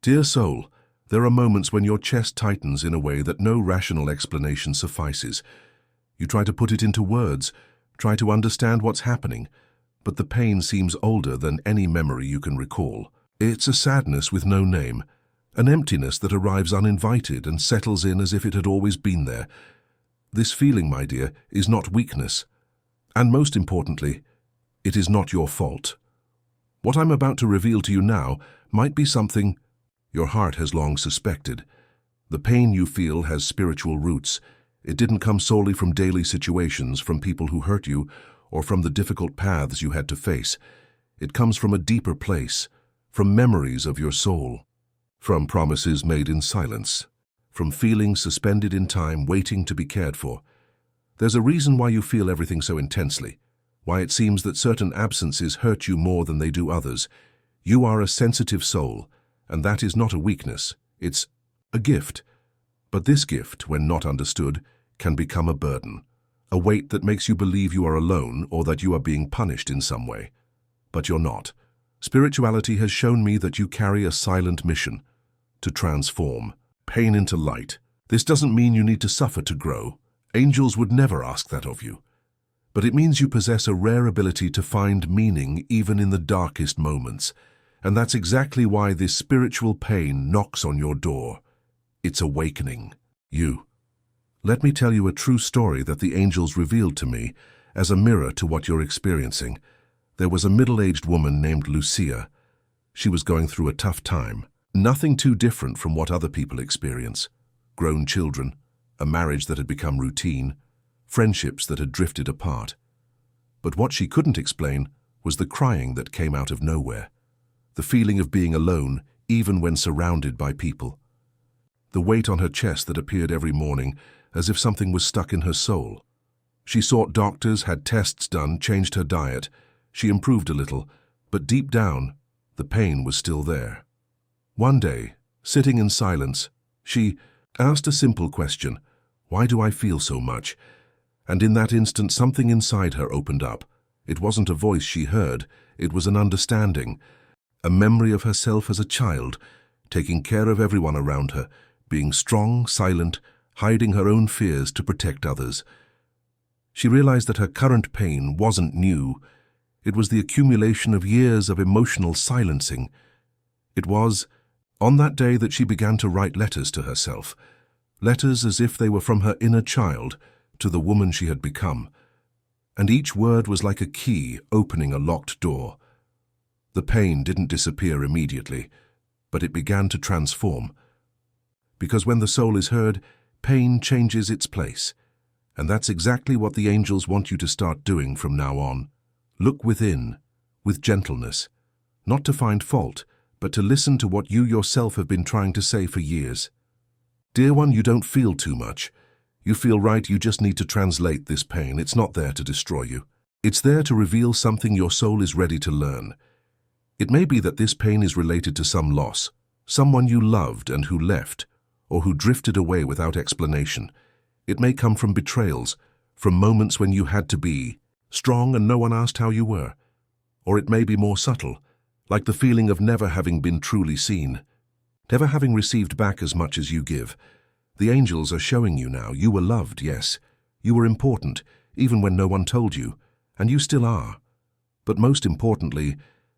Dear soul, there are moments when your chest tightens in a way that no rational explanation suffices. You try to put it into words, try to understand what's happening, but the pain seems older than any memory you can recall. It's a sadness with no name, an emptiness that arrives uninvited and settles in as if it had always been there. This feeling, my dear, is not weakness. And most importantly, it is not your fault. What I'm about to reveal to you now might be something your heart has long suspected. The pain you feel has spiritual roots. It didn't come solely from daily situations, from people who hurt you, or from the difficult paths you had to face. It comes from a deeper place, from memories of your soul, from promises made in silence, from feelings suspended in time waiting to be cared for. There's a reason why you feel everything so intensely, why it seems that certain absences hurt you more than they do others. You are a sensitive soul, and that is not a weakness, it's a gift. But this gift, when not understood, can become a burden, a weight that makes you believe you are alone or that you are being punished in some way. But you're not. Spirituality has shown me that you carry a silent mission, to transform pain into light. This doesn't mean you need to suffer to grow. Angels would never ask that of you. But it means you possess a rare ability to find meaning even in the darkest moments. And that's exactly why this spiritual pain knocks on your door. It's awakening you. Let me tell you a true story that the angels revealed to me as a mirror to what you're experiencing. There was a middle-aged woman named Lucia. She was going through a tough time. Nothing too different from what other people experience. Grown children, a marriage that had become routine, friendships that had drifted apart. But what she couldn't explain was the crying that came out of nowhere. The feeling of being alone, even when surrounded by people. The weight on her chest that appeared every morning, as if something was stuck in her soul. She sought doctors, had tests done, changed her diet. She improved a little, but deep down, the pain was still there. One day, sitting in silence, she asked a simple question: why do I feel so much? And in that instant, something inside her opened up. It wasn't a voice she heard, it was an understanding. A memory of herself as a child, taking care of everyone around her, being strong, silent, hiding her own fears to protect others. She realized that her current pain wasn't new. It was the accumulation of years of emotional silencing. It was on that day that she began to write letters to herself, letters as if they were from her inner child to the woman she had become. And each word was like a key opening a locked door. The pain didn't disappear immediately, but it began to transform. Because when the soul is heard, pain changes its place. And that's exactly what the angels want you to start doing from now on. Look within, with gentleness, not to find fault, but to listen to what you yourself have been trying to say for years. Dear one, you don't feel too much. You feel right, you just need to translate this pain. It's not there to destroy you. It's there to reveal something your soul is ready to learn. It may be that this pain is related to some loss, someone you loved and who left, or who drifted away without explanation. It may come from betrayals, from moments when you had to be strong and no one asked how you were. Or it may be more subtle, like the feeling of never having been truly seen, never having received back as much as you give. The angels are showing you now you were loved, yes. You were important, even when no one told you, and you still are. But most importantly,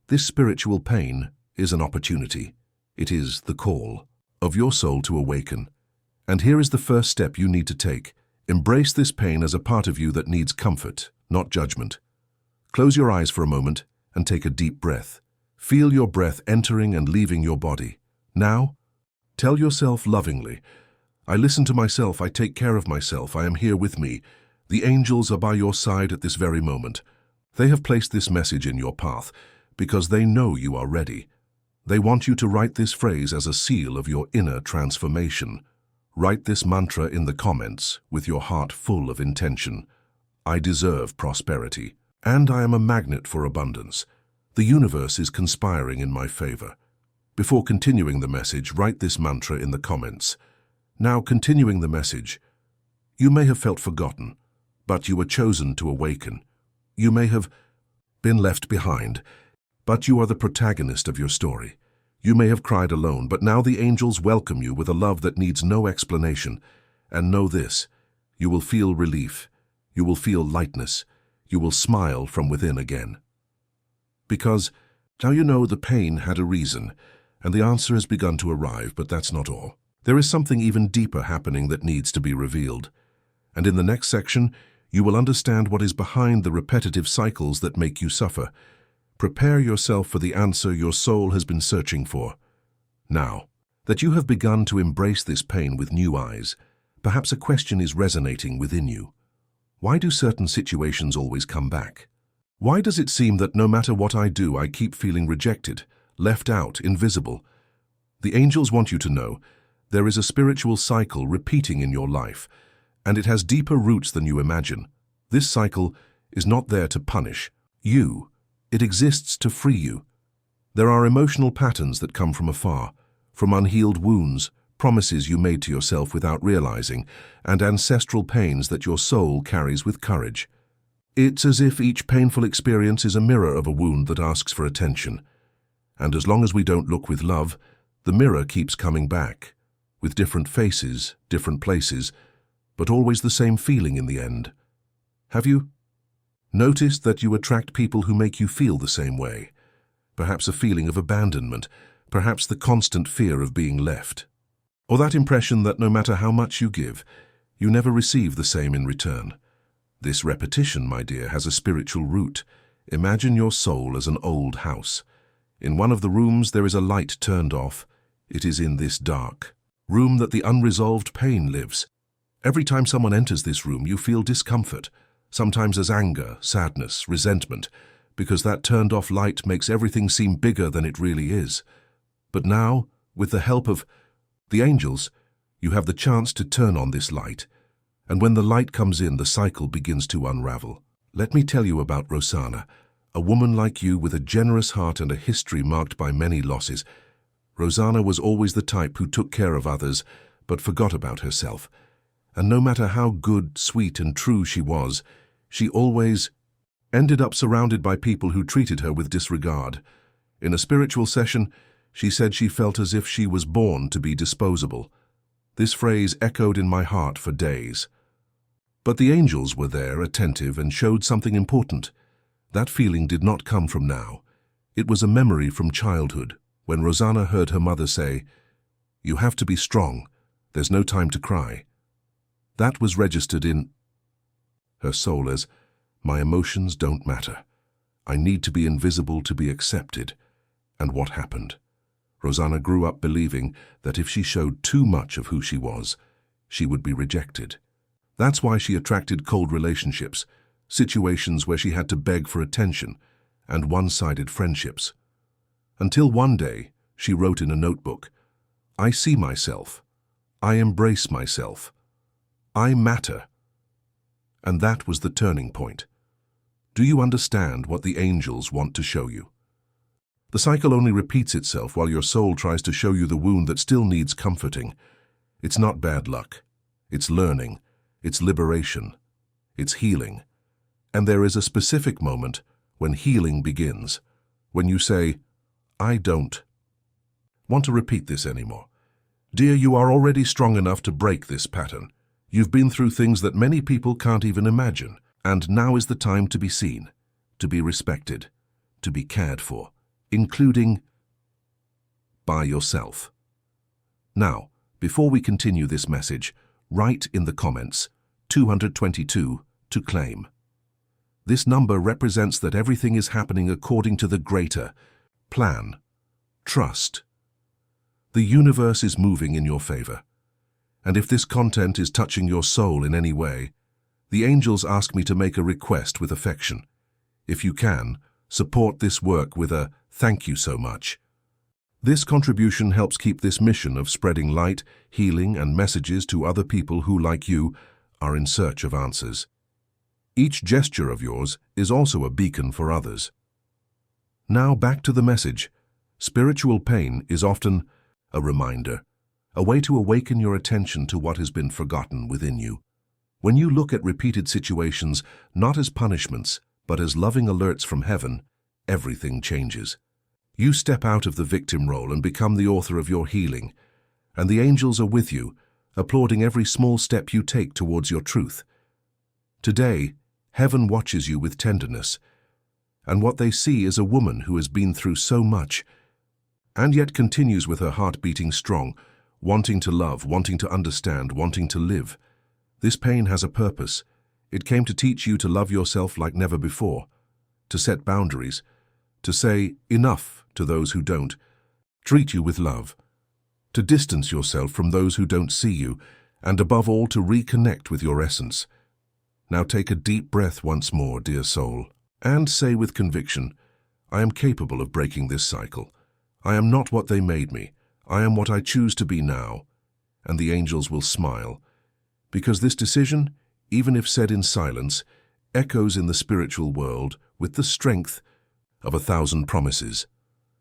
this spiritual pain is an opportunity. It is the call of your soul to awaken. And here is the first step you need to take. Embrace this pain as a part of you that needs comfort, not judgment. Close your eyes for a moment and take a deep breath. Feel your breath entering and leaving your body. Now, tell yourself lovingly, I listen to myself, I take care of myself, I am here with me. The angels are by your side at this very moment. They have placed this message in your path because they know you are ready. They want you to write this phrase as a seal of your inner transformation. Write this mantra in the comments with your heart full of intention. I deserve prosperity, and I am a magnet for abundance. The universe is conspiring in my favor. Before continuing the message, write this mantra in the comments. Now, continuing the message, you may have felt forgotten, but you were chosen to awaken. You may have been left behind, but you are the protagonist of your story. You may have cried alone, but now the angels welcome you with a love that needs no explanation. And know this, you will feel relief. You will feel lightness. You will smile from within again. Because now you know the pain had a reason, and the answer has begun to arrive, but that's not all. There is something even deeper happening that needs to be revealed. And in the next section, you will understand what is behind the repetitive cycles that make you suffer. Prepare yourself for the answer your soul has been searching for. Now, that you have begun to embrace this pain with new eyes, perhaps a question is resonating within you. Why do certain situations always come back? Why does it seem that no matter what I do, I keep feeling rejected, left out, invisible? The angels want you to know there is a spiritual cycle repeating in your life, and it has deeper roots than you imagine. This cycle is not there to punish you. It exists to free you. There are emotional patterns that come from afar, from unhealed wounds, promises you made to yourself without realizing, and ancestral pains that your soul carries with courage. It's as if each painful experience is a mirror of a wound that asks for attention. And as long as we don't look with love, the mirror keeps coming back, with different faces, different places, but always the same feeling in the end. Have you noticed that you attract people who make you feel the same way? Perhaps a feeling of abandonment, perhaps the constant fear of being left. Or that impression that no matter how much you give, you never receive the same in return. This repetition, my dear, has a spiritual root. Imagine your soul as an old house. In one of the rooms there is a light turned off. It is in this dark room that the unresolved pain lives. Every time someone enters this room, you feel discomfort, sometimes as anger, sadness, resentment, because that turned-off light makes everything seem bigger than it really is. But now, with the help of the angels, you have the chance to turn on this light, and when the light comes in, the cycle begins to unravel. Let me tell you about Rosanna, a woman like you with a generous heart and a history marked by many losses. Rosanna was always the type who took care of others, but forgot about herself. And no matter how good, sweet, and true she was, she always ended up surrounded by people who treated her with disregard. In a spiritual session, she said she felt as if she was born to be disposable. This phrase echoed in my heart for days. But the angels were there, attentive, and showed something important. That feeling did not come from now. It was a memory from childhood, when Rosanna heard her mother say, "You have to be strong. There's no time to cry." That was registered in her soul as, "My emotions don't matter. I need to be invisible to be accepted." And what happened? Rosanna grew up believing that if she showed too much of who she was, she would be rejected. That's why she attracted cold relationships, situations where she had to beg for attention, and one-sided friendships. Until one day, she wrote in a notebook, "I see myself. I embrace myself. I matter." And that was the turning point. Do you understand what the angels want to show you? The cycle only repeats itself while your soul tries to show you the wound that still needs comforting. It's not bad luck. It's learning. It's liberation. It's healing. And there is a specific moment when healing begins, when you say, "I don't want to repeat this anymore." Dear, you are already strong enough to break this pattern. You've been through things that many people can't even imagine, and now is the time to be seen, to be respected, to be cared for, including by yourself. Now, before we continue this message, write in the comments 222 to claim. This number represents that everything is happening according to the greater plan. Trust. The universe is moving in your favor. And if this content is touching your soul in any way, the angels ask me to make a request with affection. If you can, support this work with a "thank you so much." This contribution helps keep this mission of spreading light, healing, and messages to other people who, like you, are in search of answers. Each gesture of yours is also a beacon for others. Now back to the message. Spiritual pain is often a reminder, a way to awaken your attention to what has been forgotten within you. When you look at repeated situations not as punishments, but as loving alerts from heaven, everything changes. You step out of the victim role and become the author of your healing, and the angels are with you, applauding every small step you take towards your truth. Today, heaven watches you with tenderness, and what they see is a woman who has been through so much, and yet continues with her heart beating strong, wanting to love, wanting to understand, wanting to live. This pain has a purpose. It came to teach you to love yourself like never before, to set boundaries, to say enough to those who don't, treat you with love, to distance yourself from those who don't see you, and above all to reconnect with your essence. Now take a deep breath once more, dear soul, and say with conviction, I am capable of breaking this cycle. I am not what they made me. I am what I choose to be now. And the angels will smile, because this decision, even if said in silence, echoes in the spiritual world with the strength of 1,000 promises.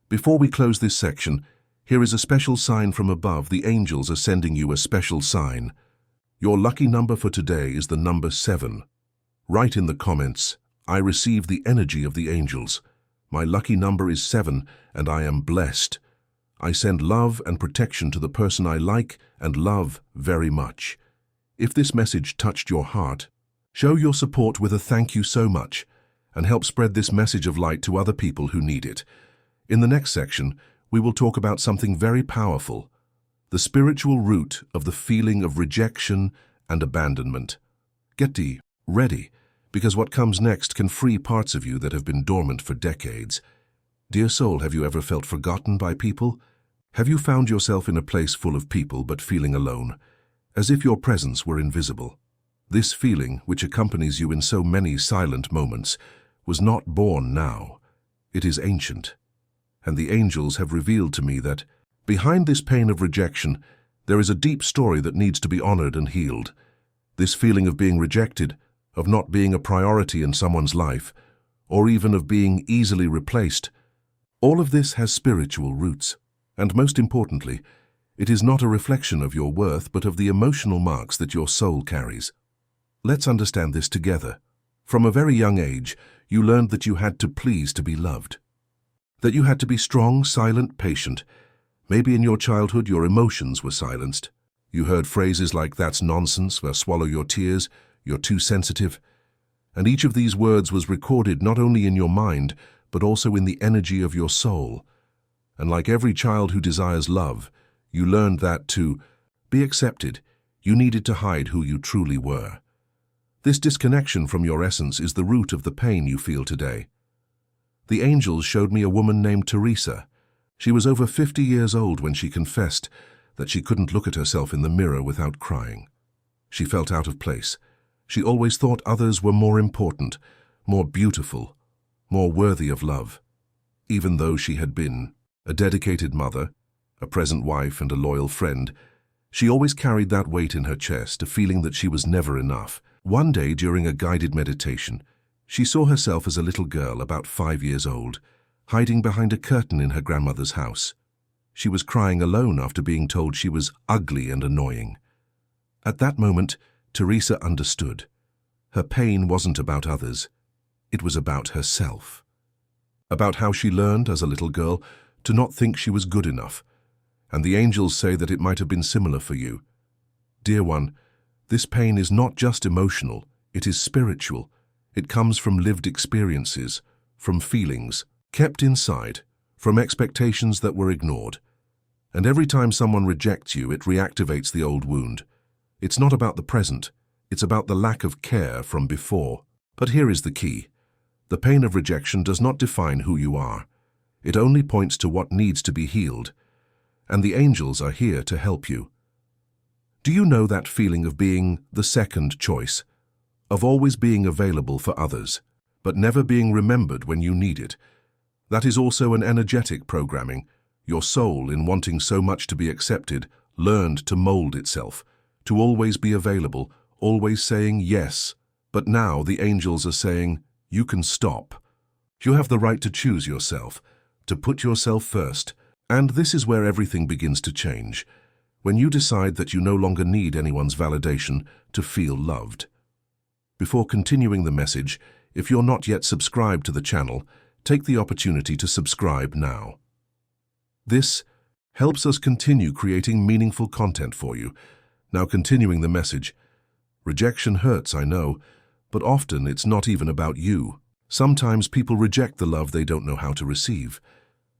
Before we close this section, here is a special sign from above. The angels are sending you a special sign. Your lucky number for today is the number 7. Write in the comments, I receive the energy of the angels. My lucky number is 7, and I am blessed. I send love and protection to the person I like and love very much. If this message touched your heart, show your support with a thank you so much, and help spread this message of light to other people who need it. In the next section, we will talk about something very powerful, the spiritual root of the feeling of rejection and abandonment. Get ready, because what comes next can free parts of you that have been dormant for decades. Dear soul, have you ever felt forgotten by people? Have you found yourself in a place full of people but feeling alone, as if your presence were invisible? This feeling, which accompanies you in so many silent moments, was not born now. It is ancient. And the angels have revealed to me that behind this pain of rejection, there is a deep story that needs to be honored and healed. This feeling of being rejected, of not being a priority in someone's life, or even of being easily replaced, all of this has spiritual roots. And most importantly, it is not a reflection of your worth, but of the emotional marks that your soul carries. Let's understand this together. From a very young age, you learned that you had to please to be loved. That you had to be strong, silent, patient. Maybe in your childhood your emotions were silenced. You heard phrases like, that's nonsense, or swallow your tears, you're too sensitive. And each of these words was recorded not only in your mind, but also in the energy of your soul. And like every child who desires love, you learned that to be accepted, you needed to hide who you truly were. This disconnection from your essence is the root of the pain you feel today. The angels showed me a woman named Teresa. She was over 50 years old when she confessed that she couldn't look at herself in the mirror without crying. She felt out of place. She always thought others were more important, more beautiful, more worthy of love. Even though she had been a dedicated mother, a present wife, and a loyal friend, she always carried that weight in her chest, a feeling that she was never enough. One day during a guided meditation, she saw herself as a little girl about 5 years old, hiding behind a curtain in her grandmother's house. She was crying alone after being told she was ugly and annoying. At that moment, Teresa understood. Her pain wasn't about others. It was about herself. About how she learned, as a little girl, to not think she was good enough. And the angels say that it might have been similar for you. Dear one, this pain is not just emotional, it is spiritual. It comes from lived experiences, from feelings kept inside, from expectations that were ignored. And every time someone rejects you, it reactivates the old wound. It's not about the present, it's about the lack of care from before. But here is the key. The pain of rejection does not define who you are. It only points to what needs to be healed. And the angels are here to help you. Do you know that feeling of being the second choice? Of always being available for others, but never being remembered when you need it? That is also an energetic programming. Your soul, in wanting so much to be accepted, learned to mold itself, to always be available, always saying yes. But now the angels are saying, you can stop. You have the right to choose yourself, to put yourself first. And this is where everything begins to change, when you decide that you no longer need anyone's validation to feel loved. Before continuing the message, if you're not yet subscribed to the channel, take the opportunity to subscribe now. This helps us continue creating meaningful content for you. Now continuing the message. Rejection hurts, I know, but often it's not even about you. Sometimes people reject the love they don't know how to receive.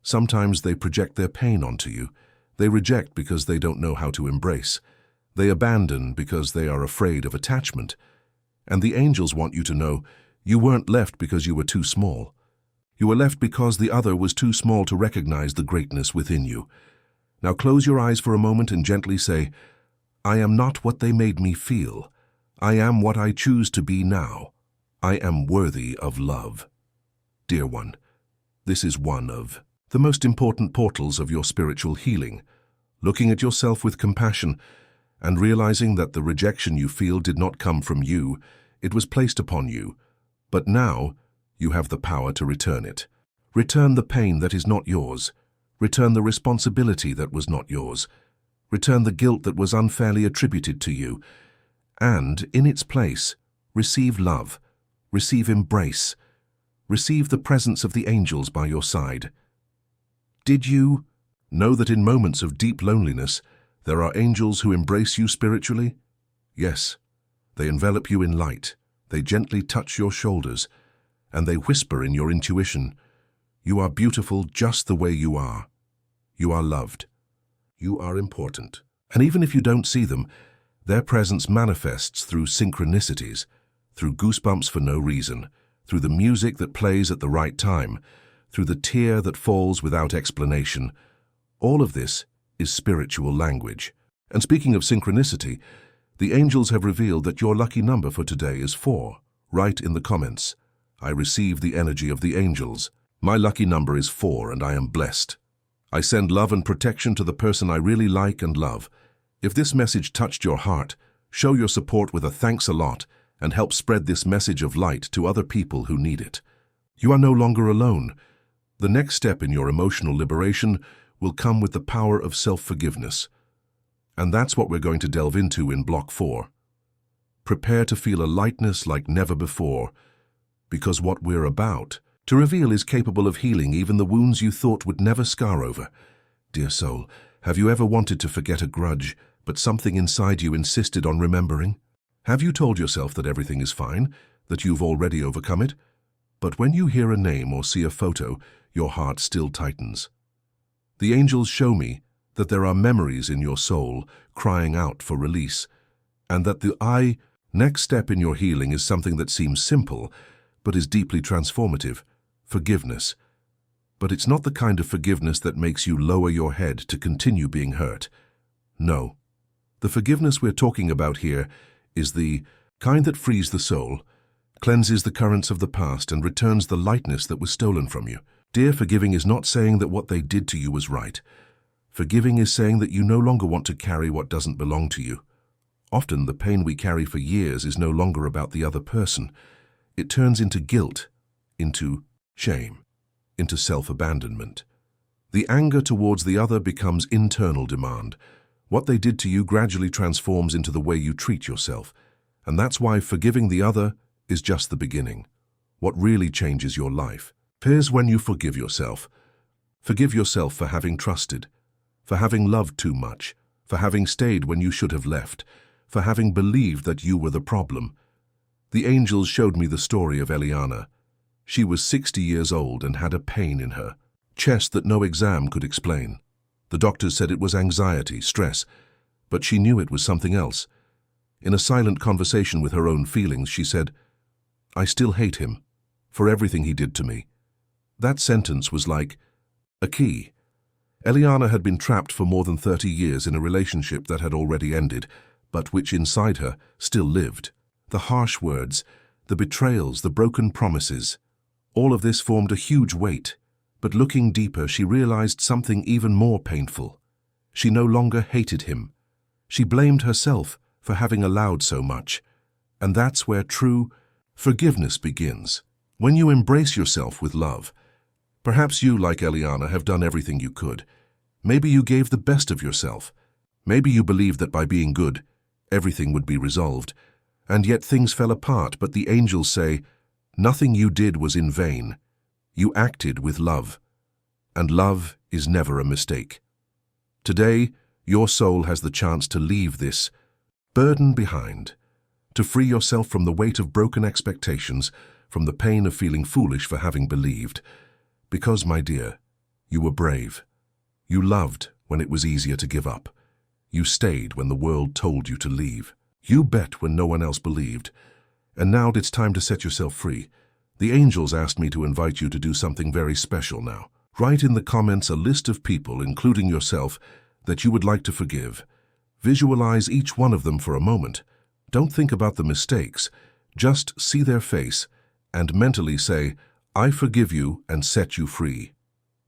Sometimes they project their pain onto you. They reject because they don't know how to embrace. They abandon because they are afraid of attachment. And the angels want you to know you weren't left because you were too small. You were left because the other was too small to recognize the greatness within you. Now close your eyes for a moment and gently say, I am not what they made me feel. I am what I choose to be now. I am worthy of love. Dear one, this is one of the most important portals of your spiritual healing. Looking at yourself with compassion and realizing that the rejection you feel did not come from you, it was placed upon you. But now, you have the power to return it. Return the pain that is not yours. Return the responsibility that was not yours. Return the guilt that was unfairly attributed to you. And, in its place, receive love. Receive embrace. Receive the presence of the angels by your side. Did you know that in moments of deep loneliness, there are angels who embrace you spiritually? Yes. They envelop you in light. They gently touch your shoulders, and they whisper in your intuition, you are beautiful just the way you are. You are loved. You are important. And even if you don't see them, their presence manifests through synchronicities, through goosebumps for no reason, through the music that plays at the right time, through the tear that falls without explanation. All of this is spiritual language. And speaking of synchronicity, the angels have revealed that your lucky number for today is 4. Write in the comments, I receive the energy of the angels. My lucky number is 4 and I am blessed. I send love and protection to the person I really like and love. If this message touched your heart, show your support with a thanks a lot and help spread this message of light to other people who need it. You are no longer alone. The next step in your emotional liberation will come with the power of self-forgiveness. And that's what we're going to delve into in Block 4. Prepare to feel a lightness like never before, because what we're about to reveal is capable of healing even the wounds you thought would never scar over. Dear soul, have you ever wanted to forget a grudge, but something inside you insisted on remembering? Have you told yourself that everything is fine, that you've already overcome it? But when you hear a name or see a photo, your heart still tightens. The angels show me that there are memories in your soul crying out for release, and that the next step in your healing is something that seems simple, but is deeply transformative, forgiveness. But it's not the kind of forgiveness that makes you lower your head to continue being hurt. No. The forgiveness we're talking about here is the kind that frees the soul, cleanses the currents of the past, and returns the lightness that was stolen from you. Dear, forgiving is not saying that what they did to you was right. Forgiving is saying that you no longer want to carry what doesn't belong to you. Often the pain we carry for years is no longer about the other person. It turns into guilt, into shame, into self-abandonment. The anger towards the other becomes internal demand. What they did to you gradually transforms into the way you treat yourself. And that's why forgiving the other is just the beginning. What really changes your life appears when you forgive yourself. Forgive yourself for having trusted, for having loved too much, for having stayed when you should have left, for having believed that you were the problem. The angels showed me the story of Eliana. She was 60 years old and had a pain in her chest that no exam could explain. The doctors said it was anxiety, stress, but she knew it was something else. In a silent conversation with her own feelings, she said, I still hate him for everything he did to me. That sentence was like a key. Eliana had been trapped for more than 30 years in a relationship that had already ended, but which inside her still lived. The harsh words, the betrayals, the broken promises, all of this formed a huge weight. But looking deeper, she realized something even more painful. She no longer hated him. She blamed herself for having allowed so much. And that's where true forgiveness begins. When you embrace yourself with love. Perhaps you, like Eliana, have done everything you could. Maybe you gave the best of yourself. Maybe you believed that by being good, everything would be resolved. And yet things fell apart, but the angels say, nothing you did was in vain. You acted with love. and love is never a mistake. Today, your soul has the chance to leave this burden behind, to free yourself from the weight of broken expectations, from the pain of feeling foolish for having believed. Because, my dear, you were brave. You loved when it was easier to give up. You stayed when the world told you to leave. You bet when no one else believed. And now it's time to set yourself free. The angels asked me to invite you to do something very special now. Write in the comments a list of people, including yourself, that you would like to forgive. Visualize each one of them for a moment. Don't think about the mistakes. Just see their face and mentally say, "I forgive you and set you free."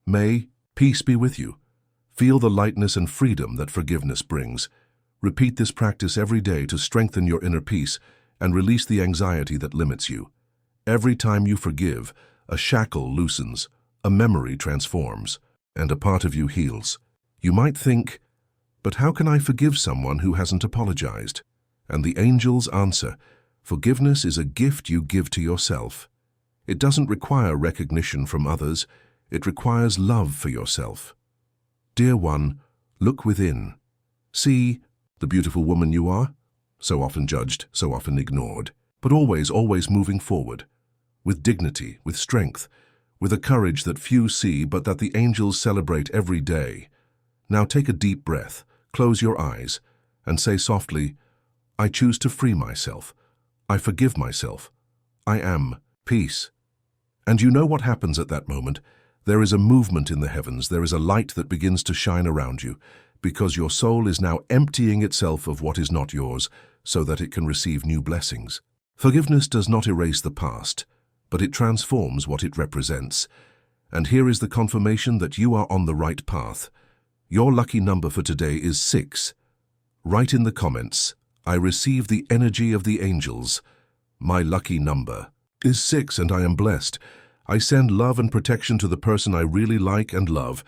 May peace be with you. Feel the lightness and freedom that forgiveness brings. Repeat this practice every day to strengthen your inner peace and release the anxiety that limits you. Every time you forgive, a shackle loosens, a memory transforms, and a part of you heals. You might think, "But how can I forgive someone who hasn't apologized?" And the angels answer, forgiveness is a gift you give to yourself. It doesn't require recognition from others. It requires love for yourself. Dear one, look within. See the beautiful woman you are, so often judged, so often ignored, but always moving forward, with dignity, with strength, with a courage that few see but that the angels celebrate every day. Now take a deep breath, close your eyes, and say softly, "I choose to free myself. I forgive myself. I am peace." And you know what happens at that moment? There is a movement in the heavens, there is a light that begins to shine around you, because your soul is now emptying itself of what is not yours, so that it can receive new blessings. Forgiveness does not erase the past, but it transforms what it represents. And here is the confirmation that you are on the right path. Your lucky number for today is 6. Write in the comments, "I receive the energy of the angels. My lucky number is 6 and I am blessed. I send love and protection to the person I really like and love."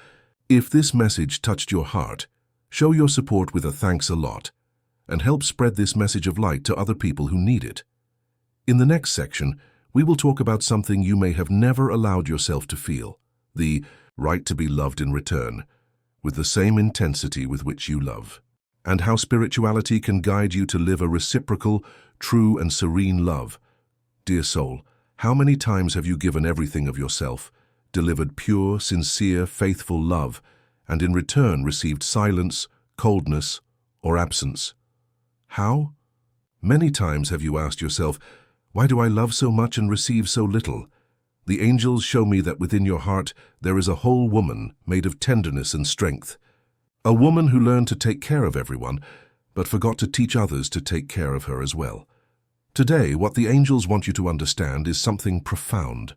If this message touched your heart, show your support with a thanks a lot, and help spread this message of light to other people who need it. In the next section, we will talk about something you may have never allowed yourself to feel, the right to be loved in return, with the same intensity with which you love, and how spirituality can guide you to live a reciprocal, true and serene love. Dear soul, how many times have you given everything of yourself, delivered pure, sincere, faithful love, and in return received silence, coldness, or absence? How? Many times have you asked yourself, "Why do I love so much and receive so little?" The angels show me that within your heart there is a whole woman made of tenderness and strength. A woman who learned to take care of everyone, but forgot to teach others to take care of her as well. Today, what the angels want you to understand is something profound.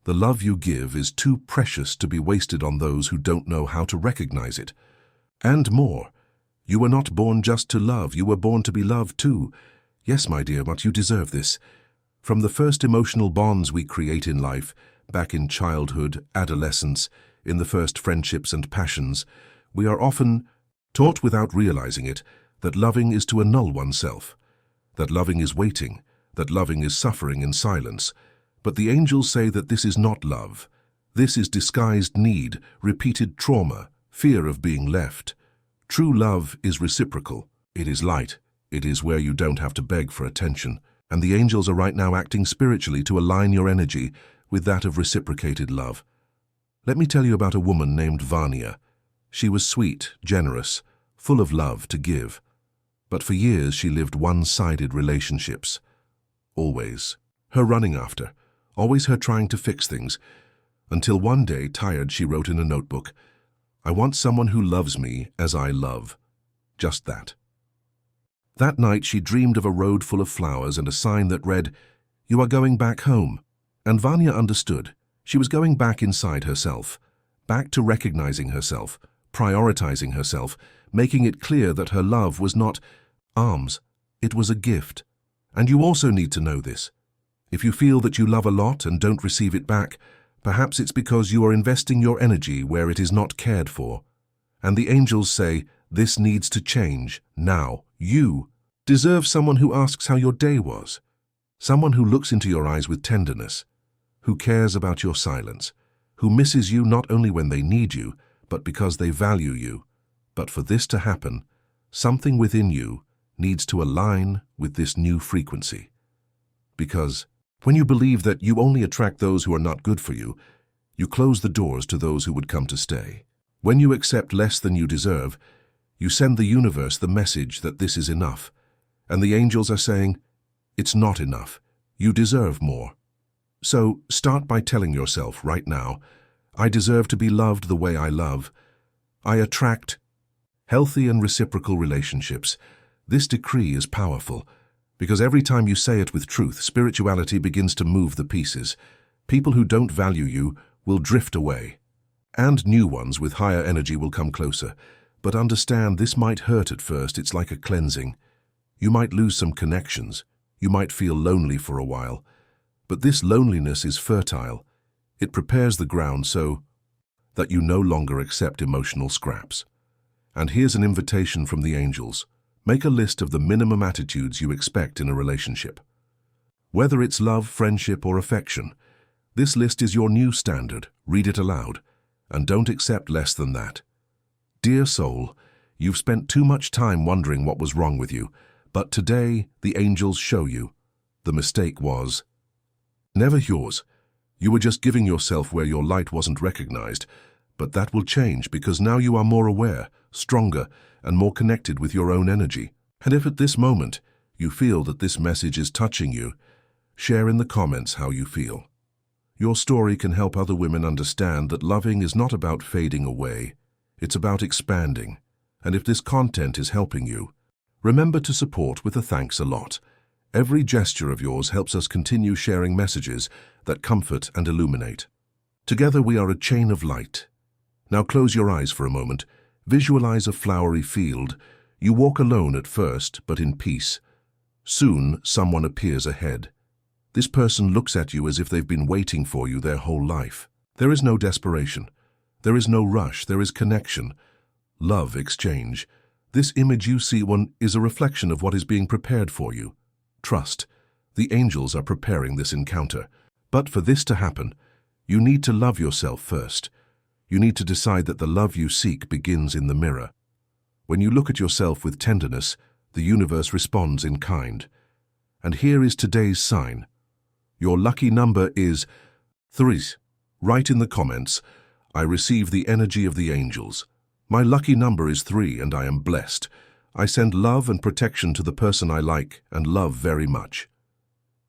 The love you give is too precious to be wasted on those who don't know how to recognize it. And more, you were not born just to love, you were born to be loved too. Yes, my dear, but you deserve this. From the first emotional bonds we create in life, back in childhood, adolescence, in the first friendships and passions, we are often taught without realizing it that loving is to annul oneself, that loving is waiting, that loving is suffering in silence. But the angels say that this is not love. This is disguised need, repeated trauma, fear of being left. True love is reciprocal. It is light. It is where you don't have to beg for attention. And the angels are right now acting spiritually to align your energy with that of reciprocated love. Let me tell you about a woman named Vanya. She was sweet, generous, full of love to give. But for years she lived one-sided relationships. Always. Her running after. Always her trying to fix things. Until one day, tired, she wrote in a notebook, "I want someone who loves me as I love." Just that. That night she dreamed of a road full of flowers and a sign that read, "You are going back home." And Vanya understood. She was going back inside herself, back to recognizing herself, prioritizing herself, making it clear that her love was not arms, it was a gift. And you also need to know this. If you feel that you love a lot and don't receive it back, perhaps it's because you are investing your energy where it is not cared for. And the angels say, this needs to change, now. You deserve someone who asks how your day was, someone who looks into your eyes with tenderness, who cares about your silence, who misses you not only when they need you, but because they value you. But for this to happen, something within you needs to align with this new frequency. Because when you believe that you only attract those who are not good for you, you close the doors to those who would come to stay. When you accept less than you deserve, you send the universe the message that this is enough. And the angels are saying, it's not enough. You deserve more. So start by telling yourself right now, I deserve to be loved the way I love. I attract healthy and reciprocal relationships. This decree is powerful because every time you say it with truth, spirituality begins to move the pieces. People who don't value you will drift away, and new ones with higher energy will come closer. But understand, this might hurt at first. It's like a cleansing. You might lose some connections. You might feel lonely for a while. But this loneliness is fertile. It prepares the ground so that you no longer accept emotional scraps. And here's an invitation from the angels. Make a list of the minimum attitudes you expect in a relationship. Whether it's love, friendship, or affection, this list is your new standard. Read it aloud, and don't accept less than that. Dear soul, you've spent too much time wondering what was wrong with you, but today the angels show you. The mistake was never yours. You were just giving yourself where your light wasn't recognized, but that will change because now you are more aware, stronger, and more connected with your own energy. And if at this moment you feel that this message is touching you, share in the comments how you feel. Your story can help other women understand that loving is not about fading away, it's about expanding. And if this content is helping you, remember to support with a thanks a lot. Every gesture of yours helps us continue sharing messages that comfort and illuminate. Together we are a chain of light. Now close your eyes for a moment. Visualize a flowery field. You walk alone at first, but in peace. Soon, someone appears ahead. This person looks at you as if they've been waiting for you their whole life. There is no desperation. There is no rush. There is connection. Love exchange. This image you see is a reflection of what is being prepared for you. Trust. The angels are preparing this encounter. But for this to happen, you need to love yourself first. You need to decide that the love you seek begins in the mirror. When you look at yourself with tenderness, the universe responds in kind. And here is today's sign. Your lucky number is 3. Write in the comments, I receive the energy of the angels. My lucky number is 3 and I am blessed. I send love and protection to the person I like and love very much.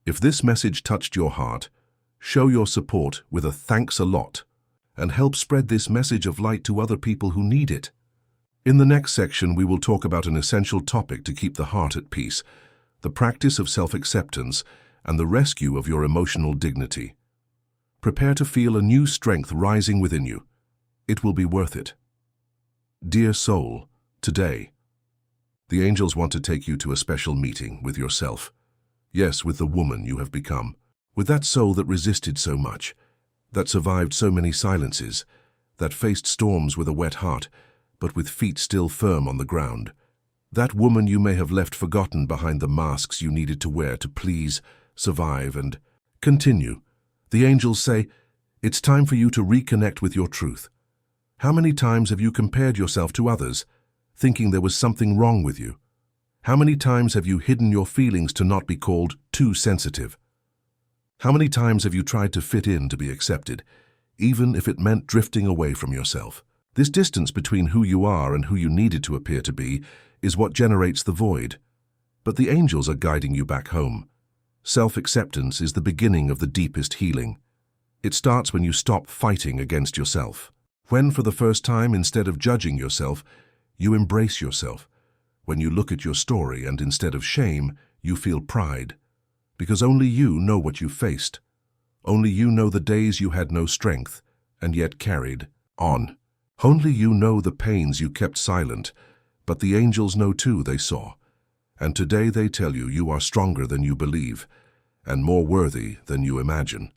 If this message touched your heart, show your support with a thanks a lot and help spread this message of light to other people who need it. In the next section, we will talk about an essential topic to keep the heart at peace, the practice of self-acceptance and the rescue of your emotional dignity. Prepare to feel a new strength rising within you. It will be worth it. Dear soul, today, the angels want to take you to a special meeting with yourself. Yes, with the woman you have become, with that soul that resisted so much, that survived so many silences, that faced storms with a wet heart, but with feet still firm on the ground. That woman you may have left forgotten behind the masks you needed to wear to please, survive, and continue. The angels say, it's time for you to reconnect with your truth. How many times have you compared yourself to others, thinking there was something wrong with you? How many times have you hidden your feelings to not be called too sensitive? How many times have you tried to fit in to be accepted, even if it meant drifting away from yourself? This distance between who you are and who you needed to appear to be is what generates the void. But the angels are guiding you back home. Self-acceptance is the beginning of the deepest healing. It starts when you stop fighting against yourself. When, for the first time, instead of judging yourself, you embrace yourself. When you look at your story and instead of shame, you feel pride. Because only you know what you faced. Only you know the days you had no strength and yet carried on. Only you know the pains you kept silent, but the angels know too, they saw. And today they tell you you are stronger than you believe and more worthy than you imagine.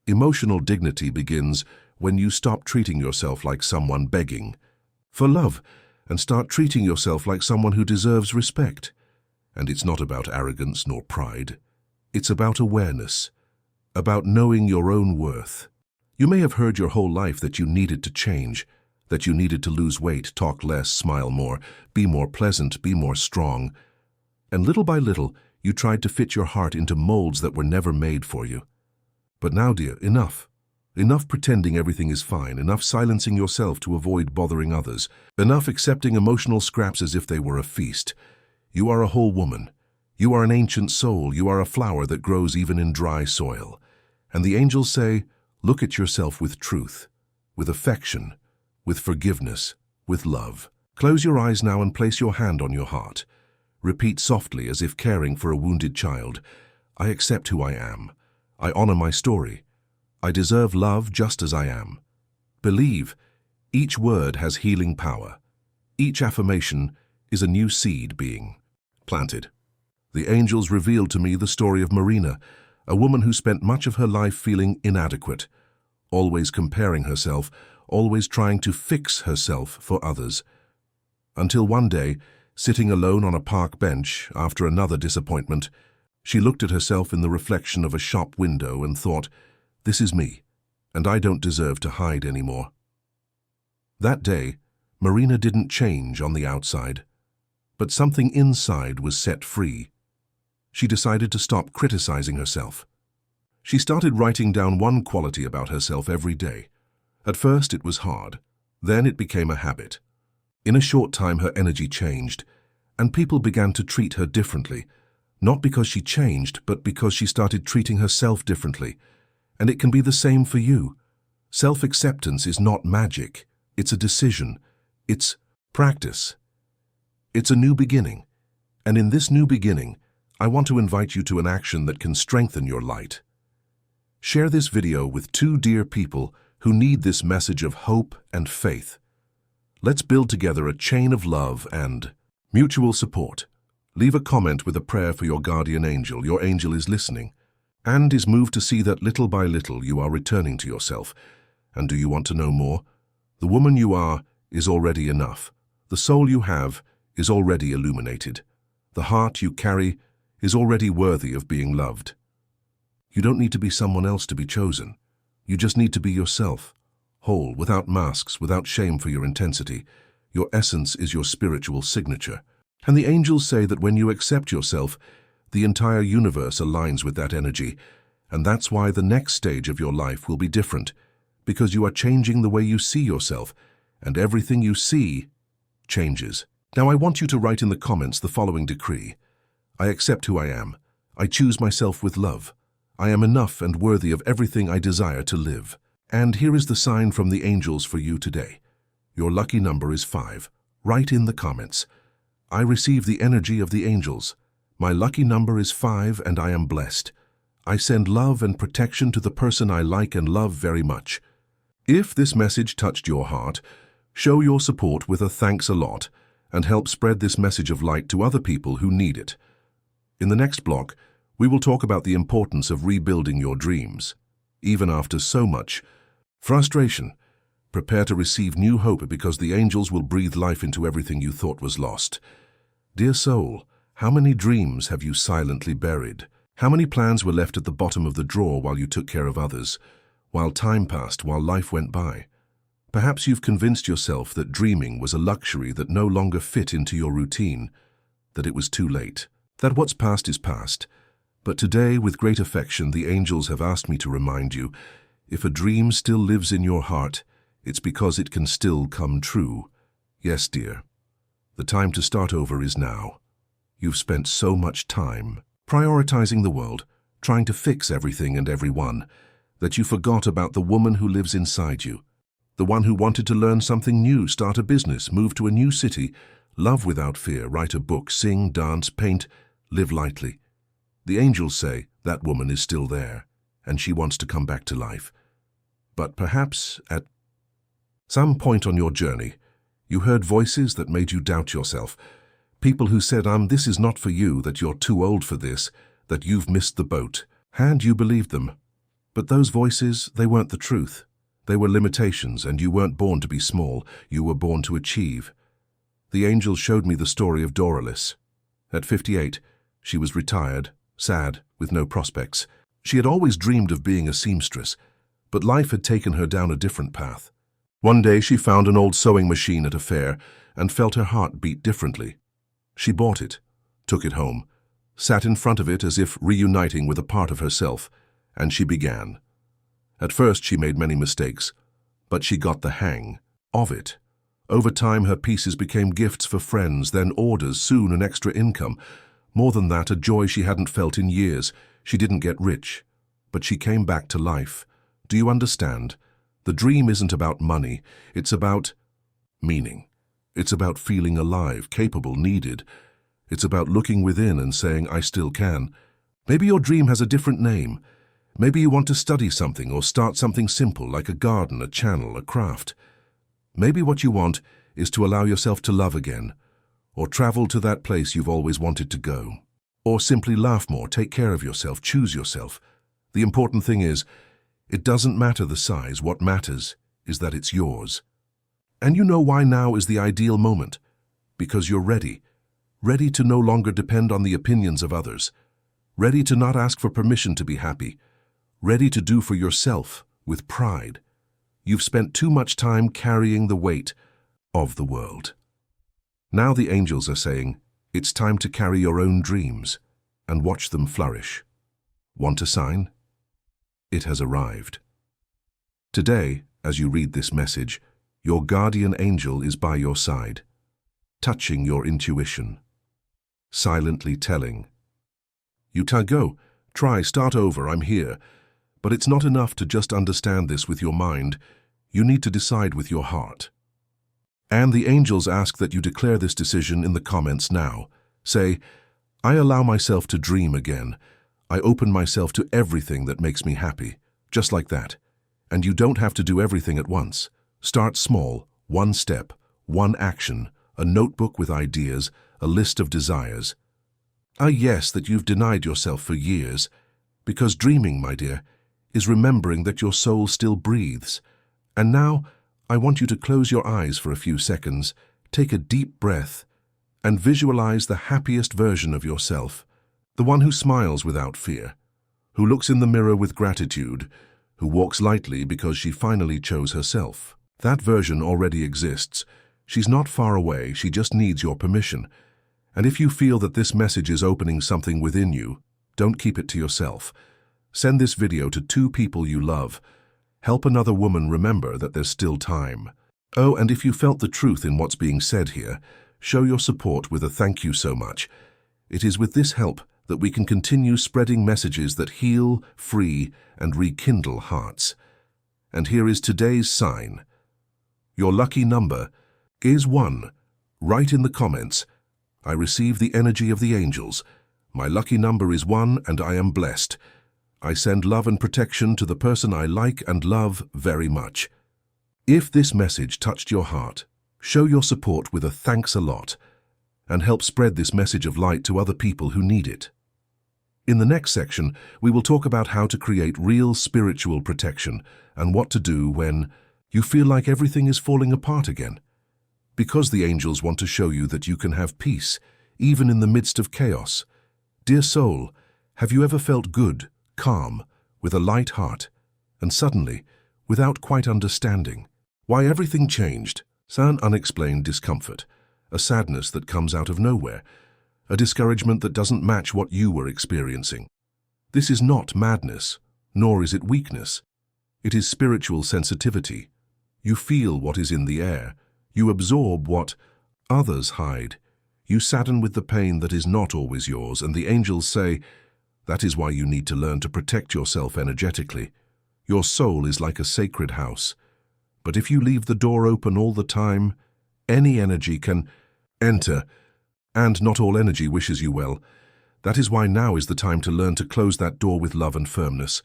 Emotional dignity begins when you stop treating yourself like someone begging for love and start treating yourself like someone who deserves respect. And it's not about arrogance nor pride. It's about awareness, about knowing your own worth. You may have heard your whole life that you needed to change, that you needed to lose weight, talk less, smile more, be more pleasant, be more strong. And little by little, you tried to fit your heart into molds that were never made for you. But now, dear, enough. Enough pretending everything is fine, enough silencing yourself to avoid bothering others, enough accepting emotional scraps as if they were a feast. You are a whole woman. You are an ancient soul. You are a flower that grows even in dry soil. And the angels say, look at yourself with truth, with affection, with forgiveness, with love. Close your eyes now and place your hand on your heart. Repeat softly as if caring for a wounded child, I accept who I am. I honor my story. I deserve love just as I am. Believe, each word has healing power. Each affirmation is a new seed being planted. The angels revealed to me the story of Marina, a woman who spent much of her life feeling inadequate, always comparing herself, always trying to fix herself for others. Until one day, sitting alone on a park bench after another disappointment, she looked at herself in the reflection of a shop window and thought, this is me, and I don't deserve to hide anymore. That day, Marina didn't change on the outside, but something inside was set free. She decided to stop criticizing herself. She started writing down one quality about herself every day. At first it was hard, then it became a habit. In a short time her energy changed, and people began to treat her differently, not because she changed, but because she started treating herself differently. And it can be the same for you. Self-acceptance is not magic. It's a decision. It's practice. It's a new beginning. And in this new beginning, I want to invite you to an action that can strengthen your light. Share this video with 2 dear people who need this message of hope and faith. Let's build together a chain of love and mutual support. Leave a comment with a prayer for your guardian angel. Your angel is listening and is moved to see that little by little you are returning to yourself. And do you want to know more? The woman you are is already enough. The soul you have is already illuminated. The heart you carry is already worthy of being loved. You don't need to be someone else to be chosen. You just need to be yourself, whole, without masks, without shame for your intensity. Your essence is your spiritual signature. And the angels say that when you accept yourself, the entire universe aligns with that energy, and that's why the next stage of your life will be different, because you are changing the way you see yourself, and everything you see changes. Now I want you to write in the comments the following decree. I accept who I am. I choose myself with love. I am enough and worthy of everything I desire to live. And here is the sign from the angels for you today. Your lucky number is 5. Write in the comments. I receive the energy of the angels. My lucky number is 5 and I am blessed. I send love and protection to the person I like and love very much. If this message touched your heart, show your support with a thanks a lot and help spread this message of light to other people who need it. In the next block, we will talk about the importance of rebuilding your dreams. Even after so much frustration, prepare to receive new hope because the angels will breathe life into everything you thought was lost. Dear soul, how many dreams have you silently buried? How many plans were left at the bottom of the drawer while you took care of others, while time passed, while life went by? Perhaps you've convinced yourself that dreaming was a luxury that no longer fit into your routine, that it was too late, that what's past is past. But today, with great affection, the angels have asked me to remind you, if a dream still lives in your heart, it's because it can still come true. Yes, dear. The time to start over is now. You've spent so much time prioritizing the world, trying to fix everything and everyone, that you forgot about the woman who lives inside you, the one who wanted to learn something new, start a business, move to a new city, love without fear, write a book, sing, dance, paint, live lightly. The angels say that woman is still there, and she wants to come back to life. But perhaps at some point on your journey, you heard voices that made you doubt yourself. People who said, this is not for you, that you're too old for this, that you've missed the boat. And you believed them. But those voices, they weren't the truth. They were limitations, and you weren't born to be small. You were born to achieve. The angel showed me the story of Doralice. At 58, she was retired, sad, with no prospects. She had always dreamed of being a seamstress, But life had taken her down a different path. One day she found an old sewing machine at a fair and felt her heart beat differently. She bought it, took it home, sat in front of it as if reuniting with a part of herself, and she began. At first she made many mistakes, but she got the hang of it. Over time her pieces became gifts for friends, then orders, soon an extra income. More than that, a joy she hadn't felt in years. She didn't get rich, but she came back to life. Do you understand? The dream isn't about money, it's about meaning. It's about feeling alive, capable, needed. It's about looking within and saying, I still can. Maybe your dream has a different name. Maybe you want to study something or start something simple like a garden, a channel, a craft. Maybe what you want is to allow yourself to love again, or travel to that place you've always wanted to go, or simply laugh more, take care of yourself, choose yourself. The important thing is, it doesn't matter the size. What matters is that it's yours. And you know why now is the ideal moment? Because you're ready. Ready to no longer depend on the opinions of others. Ready to not ask for permission to be happy. Ready to do for yourself with pride. You've spent too much time carrying the weight of the world. Now the angels are saying, it's time to carry your own dreams and watch them flourish. Want a sign? It has arrived. Today, as you read this message, your guardian angel is by your side, touching your intuition, silently telling, you go, try, start over, I'm here. But it's not enough to just understand this with your mind. You need to decide with your heart. And the angels ask that you declare this decision in the comments now. Say, I allow myself to dream again. I open myself to everything that makes me happy. Just like that. And you don't have to do everything at once. Start small, one step, one action, a notebook with ideas, a list of desires. Yes, that you've denied yourself for years. Because dreaming, my dear, is remembering that your soul still breathes. And now, I want you to close your eyes for a few seconds, take a deep breath, and visualize the happiest version of yourself, the one who smiles without fear, who looks in the mirror with gratitude, who walks lightly because she finally chose herself. That version already exists. She's not far away, she just needs your permission. And if you feel that this message is opening something within you, don't keep it to yourself. Send this video to 2 people you love. Help another woman remember that there's still time. Oh, and if you felt the truth in what's being said here, show your support with a thank you so much. It is with this help that we can continue spreading messages that heal, free, and rekindle hearts. And here is today's sign. Your lucky number is 1. Write in the comments, I receive the energy of the angels. My lucky number is 1 and I am blessed. I send love and protection to the person I like and love very much. If this message touched your heart, show your support with a thanks a lot and help spread this message of light to other people who need it. In the next section, we will talk about how to create real spiritual protection and what to do when you feel like everything is falling apart again. Because the angels want to show you that you can have peace, even in the midst of chaos. Dear soul, have you ever felt good, calm, with a light heart, and suddenly, without quite understanding, why everything changed? An unexplained discomfort, a sadness that comes out of nowhere, a discouragement that doesn't match what you were experiencing. This is not madness, nor is it weakness. It is spiritual sensitivity. You feel what is in the air. You absorb what others hide. You sadden with the pain that is not always yours, and the angels say, that is why you need to learn to protect yourself energetically. Your soul is like a sacred house. But if you leave the door open all the time, any energy can enter, and not all energy wishes you well. That is why now is the time to learn to close that door with love and firmness.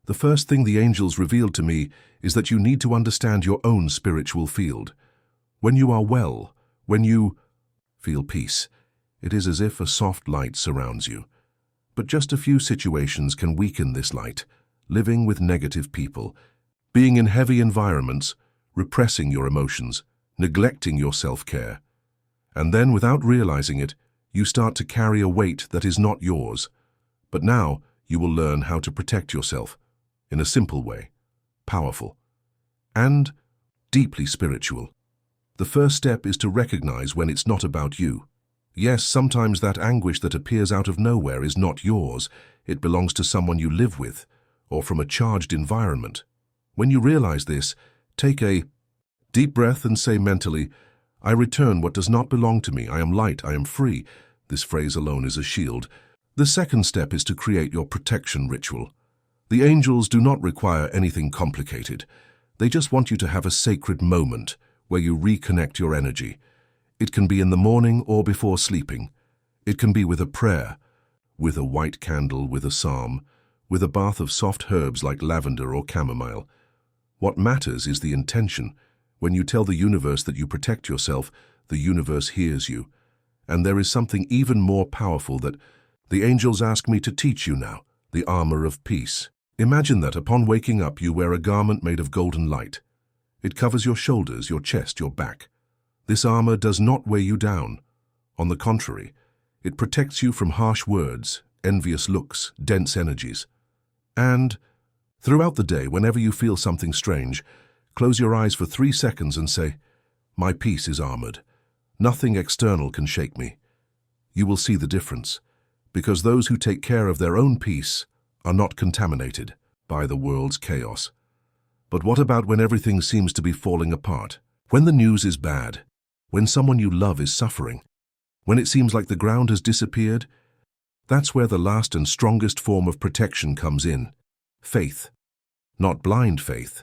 The first thing the angels revealed to me is that you need to understand your own spiritual field. When you are well, when you feel peace, it is as if a soft light surrounds you. But just a few situations can weaken this light. Living with negative people, being in heavy environments, repressing your emotions, neglecting your self-care. And then, without realizing it, you start to carry a weight that is not yours. But now, you will learn how to protect yourself in a simple way, powerful, and deeply spiritual. The first step is to recognize when it's not about you. Yes, sometimes that anguish that appears out of nowhere is not yours. It belongs to someone you live with, or from a charged environment. When you realize this, take a deep breath and say mentally, "I return what does not belong to me. I am light. I am free." This phrase alone is a shield. The second step is to create your protection ritual. The angels do not require anything complicated. They just want you to have a sacred moment where you reconnect your energy. It can be in the morning or before sleeping. It can be with a prayer, with a white candle, with a psalm, with a bath of soft herbs like lavender or chamomile. What matters is the intention. When you tell the universe that you protect yourself, the universe hears you. And there is something even more powerful that the angels ask me to teach you now, the armor of peace. Imagine that upon waking up you wear a garment made of golden light. It covers your shoulders, your chest, your back. This armor does not weigh you down. On the contrary, it protects you from harsh words, envious looks, dense energies. And throughout the day, whenever you feel something strange, close your eyes for 3 seconds and say, "My peace is armored. Nothing external can shake me." You will see the difference, because those who take care of their own peace are not contaminated by the world's chaos. But what about when everything seems to be falling apart? When the news is bad? When someone you love is suffering? When it seems like the ground has disappeared? That's where the last and strongest form of protection comes in. Faith. Not blind faith,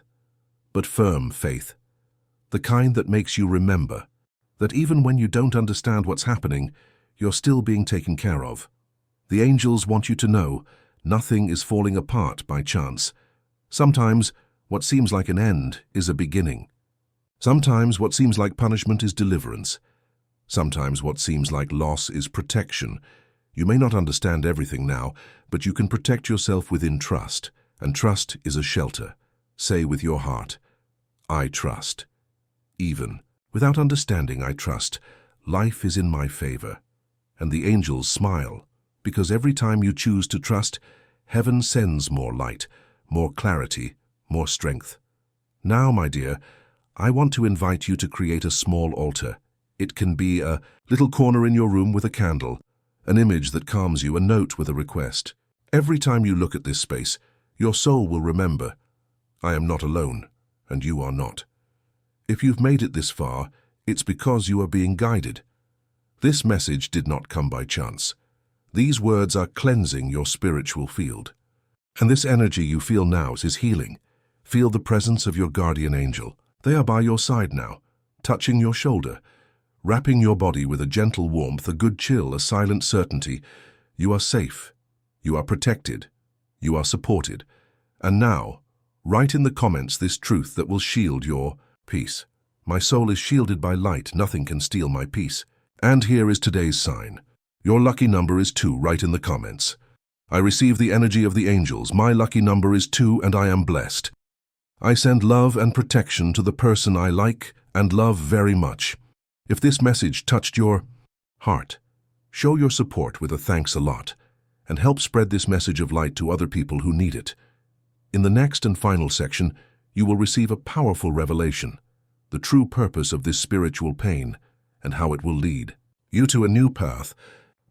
but firm faith. The kind that makes you remember that even when you don't understand what's happening, you're still being taken care of. The angels want you to know nothing is falling apart by chance. Sometimes what seems like an end is a beginning. Sometimes what seems like punishment is deliverance. Sometimes what seems like loss is protection. You may not understand everything now, but you can protect yourself within trust, and trust is a shelter. Say with your heart, "I trust." Even without understanding, I trust. Life is in my favor. And the angels smile, because every time you choose to trust, heaven sends more light, more clarity, more strength. Now, my dear, I want to invite you to create a small altar. It can be a little corner in your room with a candle, an image that calms you, a note with a request. Every time you look at this space, your soul will remember, I am not alone, and you are not. If you've made it this far, it's because you are being guided. This message did not come by chance. These words are cleansing your spiritual field. And this energy you feel now is healing. Feel the presence of your guardian angel. They are by your side now, touching your shoulder, wrapping your body with a gentle warmth, a good chill, a silent certainty. You are safe. You are protected. You are supported. And now, write in the comments this truth that will shield your peace. My soul is shielded by light. Nothing can steal my peace. And here is today's sign. Your lucky number is 2. Write in the comments. I receive the energy of the angels. My lucky number is 2 and I am blessed. I send love and protection to the person I like and love very much. If this message touched your heart, show your support with a thanks a lot and help spread this message of light to other people who need it. In the next and final section, you will receive a powerful revelation, the true purpose of this spiritual pain and how it will lead you to a new path.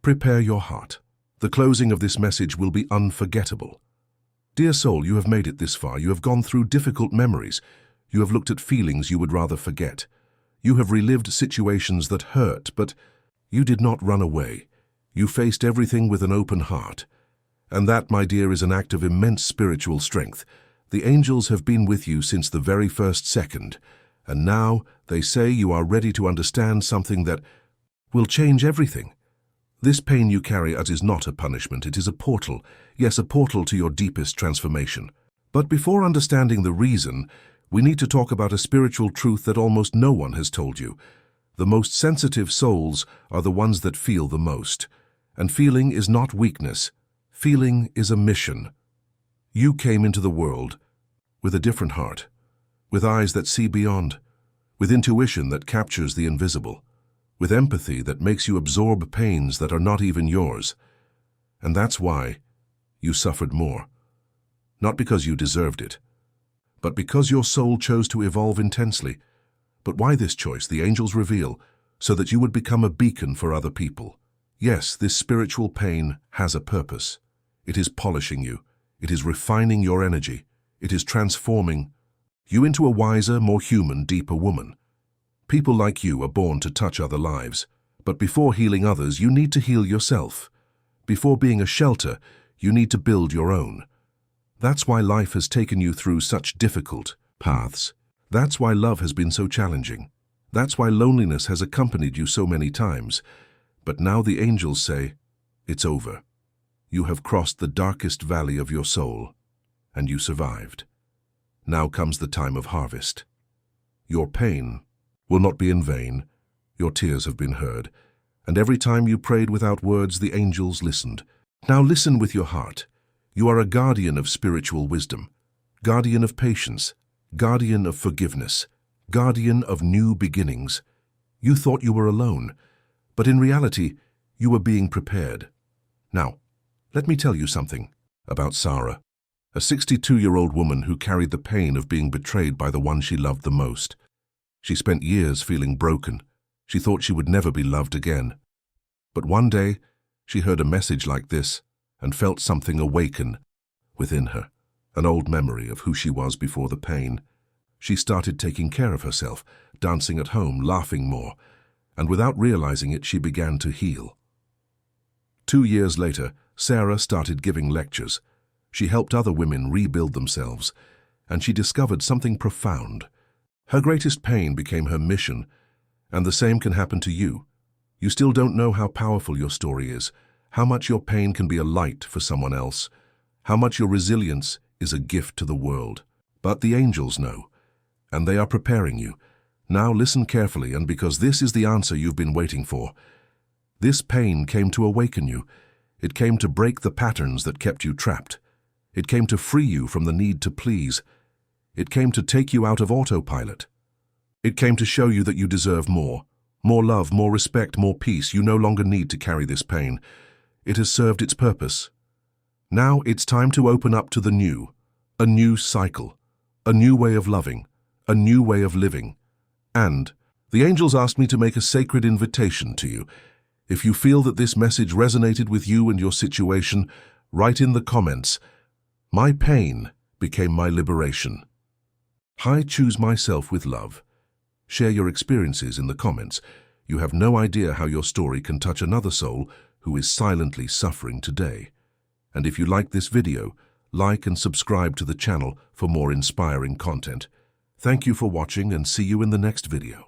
Prepare your heart. The closing of this message will be unforgettable. Dear soul, you have made it this far. You have gone through difficult memories. You have looked at feelings you would rather forget. You have relived situations that hurt, but you did not run away. You faced everything with an open heart. And that, my dear, is an act of immense spiritual strength. The angels have been with you since the very first second, and now they say you are ready to understand something that will change everything. This pain you carry as is not a punishment, it is a portal. Yes, a portal to your deepest transformation. But before understanding the reason, we need to talk about a spiritual truth that almost no one has told you. The most sensitive souls are the ones that feel the most. And feeling is not weakness. Feeling is a mission. You came into the world with a different heart, with eyes that see beyond, with intuition that captures the invisible, with empathy that makes you absorb pains that are not even yours. And that's why you suffered more. Not because you deserved it, but because your soul chose to evolve intensely. But why this choice, the angels reveal, so that you would become a beacon for other people. Yes, this spiritual pain has a purpose. It is polishing you. It is refining your energy. It is transforming you into a wiser, more human, deeper woman. People like you are born to touch other lives. But before healing others, you need to heal yourself. Before being a shelter, you need to build your own. That's why life has taken you through such difficult paths. That's why love has been so challenging. That's why loneliness has accompanied you so many times. But now the angels say, it's over. You have crossed the darkest valley of your soul, and you survived. Now comes the time of harvest. Your pain will not be in vain. Your tears have been heard, and every time you prayed without words, the angels listened. Now listen with your heart. You are a guardian of spiritual wisdom, guardian of patience, guardian of forgiveness, guardian of new beginnings. You thought you were alone, but in reality, you were being prepared. Now, let me tell you something about Sarah, a 62-year-old woman who carried the pain of being betrayed by the one she loved the most. She spent years feeling broken. She thought she would never be loved again. But one day, she heard a message like this and felt something awaken within her, an old memory of who she was before the pain. She started taking care of herself, dancing at home, laughing more, and without realizing it, she began to heal. 2 years later, Sarah started giving lectures. She helped other women rebuild themselves, and she discovered something profound. Her greatest pain became her mission, and the same can happen to you. You still don't know how powerful your story is, how much your pain can be a light for someone else, how much your resilience is a gift to the world. But the angels know, and they are preparing you. Now listen carefully, and because this is the answer you've been waiting for. This pain came to awaken you. It came to break the patterns that kept you trapped. It came to free you from the need to please. It came to take you out of autopilot. It came to show you that you deserve more love, more respect, more peace. You no longer need to carry this pain. It has served its purpose. Now it's time to open up to the new, a new cycle, a new way of loving, a new way of living. And the angels asked me to make a sacred invitation to you. If you feel that this message resonated with you and your situation, write in the comments, "My pain became my liberation." I choose myself with love. Share your experiences in the comments. You have no idea how your story can touch another soul who is silently suffering today. And if you like this video, like and subscribe to the channel for more inspiring content. Thank you for watching, and see you in the next video.